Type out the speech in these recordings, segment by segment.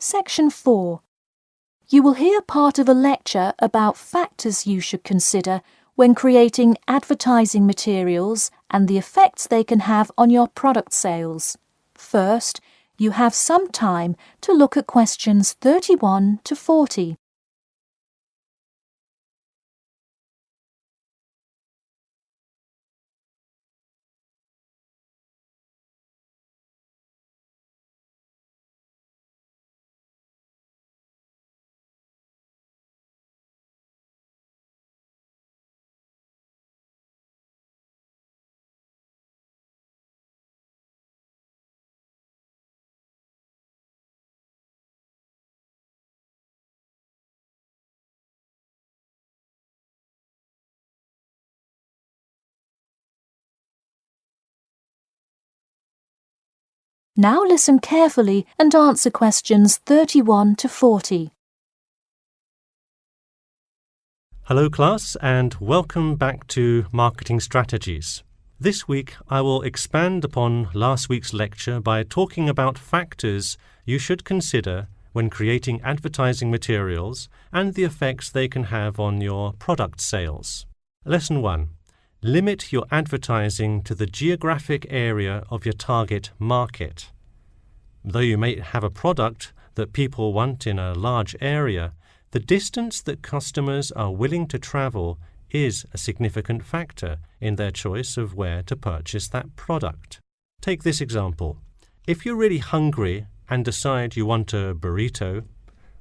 Section 4. You will hear part of a lecture about factors you should consider when creating advertising materials and the effects they can have on your product sales. First, you have some time to look at questions 31 to 40. Now listen carefully and answer questions 31 to 40. Hello class, and welcome back to Marketing Strategies. This week I will expand upon last week's lecture by talking about factors you should consider when creating advertising materials and the effects they can have on your product sales. Lesson 1. Limit your advertising to the geographic area of your target market. Though you may have a product that people want in a large area, the distance that customers are willing to travel is a significant factor in their choice of where to purchase that product. Take this example. If you're really hungry and decide you want a burrito,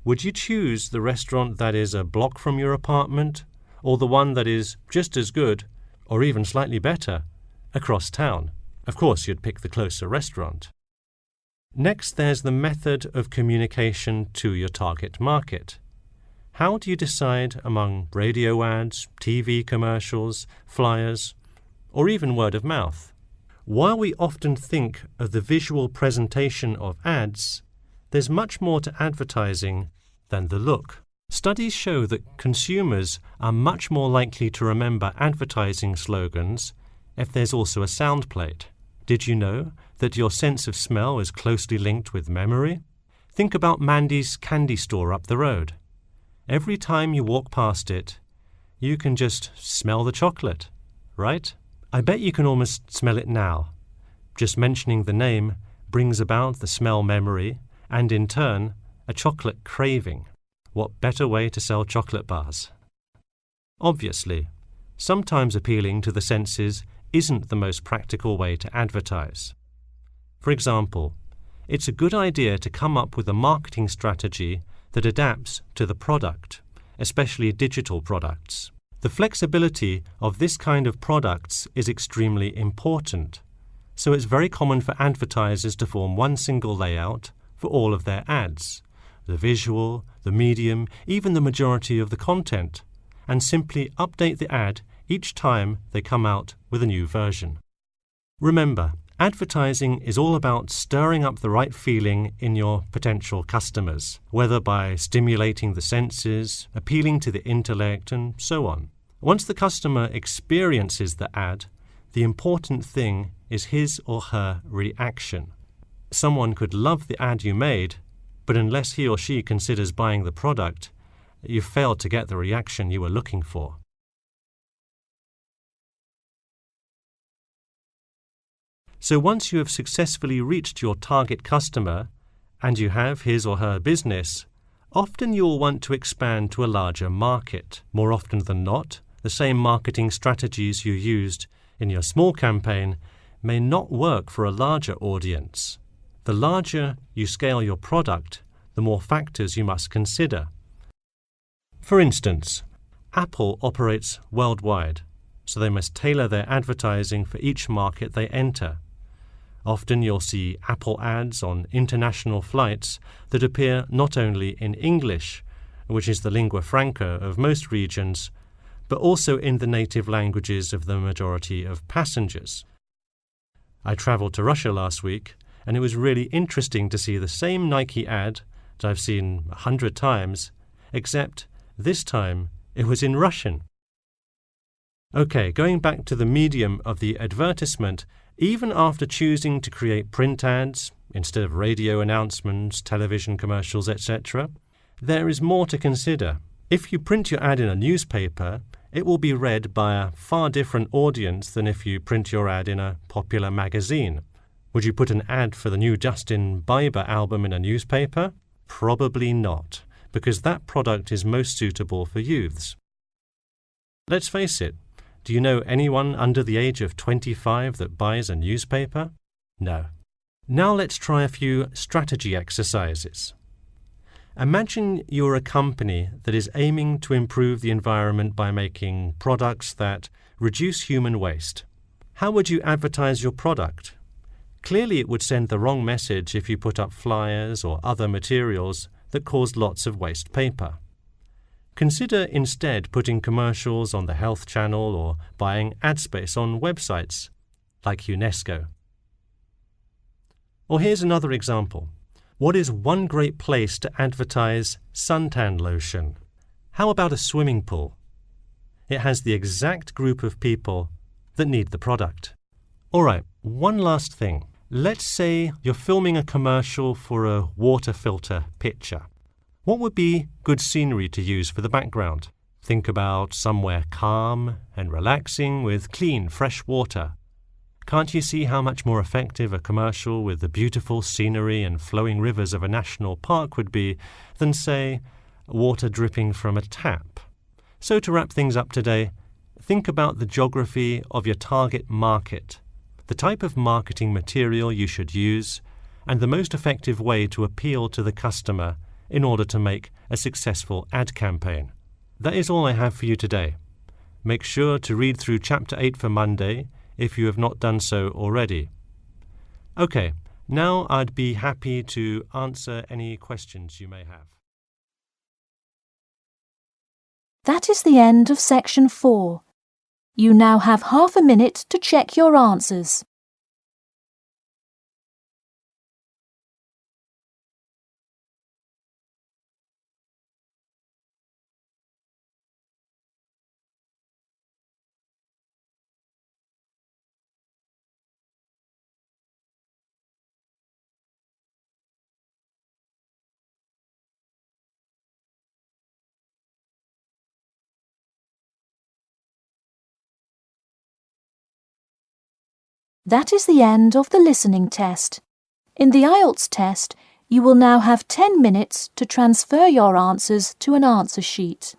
would you choose the restaurant that is a block from your apartment, or the one that is just as good, or even slightly better, across town? Of course, you'd pick the closer restaurant. Next, there's the method of communication to your target market. How do you decide among radio ads, TV commercials, flyers, or even word of mouth? While we often think of the visual presentation of ads, there's much more to advertising than the look. Studies show that consumers are much more likely to remember advertising slogans if there's also a sound plate. Did you know that your sense of smell is closely linked with memory? Think about Mandy's candy store up the road. Every time you walk past it, you can just smell the chocolate, right? I bet you can almost smell it now. Just mentioning the name brings about the smell memory and, in turn, a chocolate craving. What better way to sell chocolate bars? Obviously, sometimes appealing to the senses isn't the most practical way to advertise. For example, it's a good idea to come up with a marketing strategy that adapts to the product, especially digital products. The flexibility of this kind of products is extremely important, so it's very common for advertisers to form one single layout for all of their ads, the visual, the medium, even the majority of the content, and simply update the ad each time they come out with a new version. Remember, advertising is all about stirring up the right feeling in your potential customers, whether by stimulating the senses, appealing to the intellect, and so on. Once the customer experiences the ad, the important thing is his or her reaction. Someone could love the ad you made, but unless he or she considers buying the product, you've failed to get the reaction you were looking for. So once you have successfully reached your target customer and you have his or her business, often you'll want to expand to a larger market. More often than not, the same marketing strategies you used in your small campaign may not work for a larger audience. The larger you scale your product, the more factors you must consider. For instance, Apple operates worldwide, so they must tailor their advertising for each market they enter. Often you'll see Apple ads on international flights that appear not only in English, which is the lingua franca of most regions, but also in the native languages of the majority of passengers. I traveled to Russia last week, and it was really interesting to see the same Nike ad that I've seen 100 times, except this time it was in Russian. Okay, going back to the medium of the advertisement, even after choosing to create print ads, instead of radio announcements, television commercials, etc. There is more to consider. If you print your ad in a newspaper, it will be read by a far different audience than if you print your ad in a popular magazine. Would you put an ad for the new Justin Bieber album in a newspaper? Probably not, because that product is most suitable for youths. Let's face it, do you know anyone under the age of 25 that buys a newspaper? No. Now let's try a few strategy exercises. Imagine you're a company that is aiming to improve the environment by making products that reduce human waste. How would you advertise your product? Clearly, it would send the wrong message if you put up flyers or other materials that cause lots of waste paper. Consider instead putting commercials on the Health Channel or buying ad space on websites like UNESCO. Or here's another example. What is one great place to advertise suntan lotion? How about a swimming pool? It has the exact group of people that need the product. All right, one last thing. Let's say you're filming a commercial for a water filter pitcher. What would be good scenery to use for the background? Think about somewhere calm and relaxing with clean, fresh water. Can't you see how much more effective a commercial with the beautiful scenery and flowing rivers of a national park would be than, say, water dripping from a tap? So to wrap things up today, think about the geography of your target market, the type of marketing material you should use, and the most effective way to appeal to the customer in order to make a successful ad campaign. That is all I have for you today. Make sure to read through Chapter 8 for Monday if you have not done so already. Okay, now I'd be happy to answer any questions you may have. That is the end of Section 4. You now have half a minute to check your answers. That is the end of the listening test. In the IELTS test, you will now have 10 minutes to transfer your answers to an answer sheet.